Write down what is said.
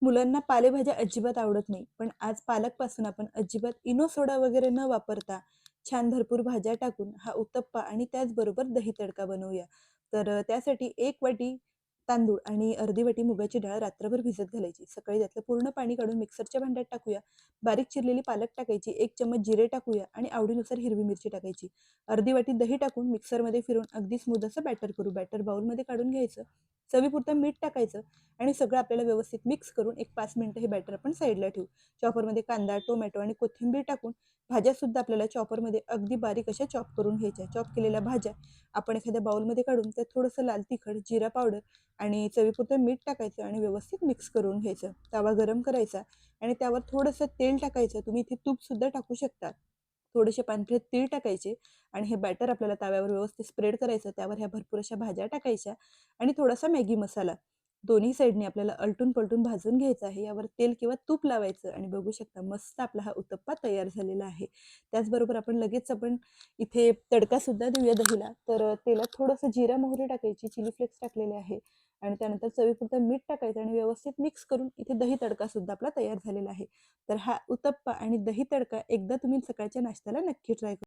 मुलांना पालेभाज्या अजिबात आवडत नाही. पण आज पालकपासून आपण अजिबात इनो सोडा वगैरे न वापरता छान भरपूर भाज्या टाकून हा उत्तप्पा आणि त्याचबरोबर दही तडका बनवूया. त्यासाठी 1 वाटी तांदूळ आणि अर्धी वाटी मुगाची डाळ रात्रभर भिजत घालायची. सकाळी त्यातलं पूर्ण पाणी काढून मिक्सरच्या भांड्यात टाकूया. बारीक चिरलेली पालक टाकायची, 1 चम्मच जिरे टाकूया आणि आवडीनुसार हिरवी मिरची टाकायची. अर्धी वाटी दही टाकून मिक्सरमध्ये फिरवून अगदी स्मूथ असं बॅटर करू. बॅटर बाउलमध्ये काढून घ्यायचं. चवीपुरतं मीठ टाकायचं आणि सगळं आपल्याला व्यवस्थित मिक्स करून एक 5 मिनिटं हे बॅटर आपण साईडला ठेवू. चॉपरमध्ये कांदा, टोमॅटो आणि कोथिंबीर टाकून भाज्यासुद्धा आपल्याला चॉपरमध्ये अगदी बारीक अशा चॉप करून घ्यायच्या. चॉप केलेल्या भाज्या आपण एखाद्या बाउलमध्ये काढून त्यात थोडंसं लाल तिखट, जिरा पावडर आणि चवीपुरतं मीठ टाकायचं आणि व्यवस्थित मिक्स करून घ्यायचं. तवा गरम करायचा आणि त्यावर थोडंसं तेल टाकायचं. तुम्ही इथे तूपसुद्धा टाकू शकता. थोडेसे पांढरे तीळ टाकायचे आणि हे बॅटर आपल्याला तव्यावर व्यवस्थित स्प्रेड करायचं. त्यावर ह्या भरपूर अशा भाज्या टाकायच्या आणि थोडासा मॅगी मसाला. दोन्ही साईडनी आपल्याला अलटून-पलटून भाजून घ्यायचं आहे. यावर तेल किंवा तूप लावायचं आणि बघू शकता मस्त आपला हा उत्तप्पा तयार झालेला आहे. त्याचबरोबर आपण इथे तडकासुद्धा देऊया दहीला. तेलात थोडंसं जिरा, मोहरी टाकायची, चिली फ्लेक्स टाकलेले आहे आणि त्यानंतर चवीपुरतं मीठ टाकायचं आणि व्यवस्थित मिक्स करून इथे दही तडकासुद्धा आपला तयार झालेला आहे. तर हा उत्तप्पा आणि दही तडका एकदा तुम्ही सकाळच्या नाश्त्याला नक्की ट्राय करा.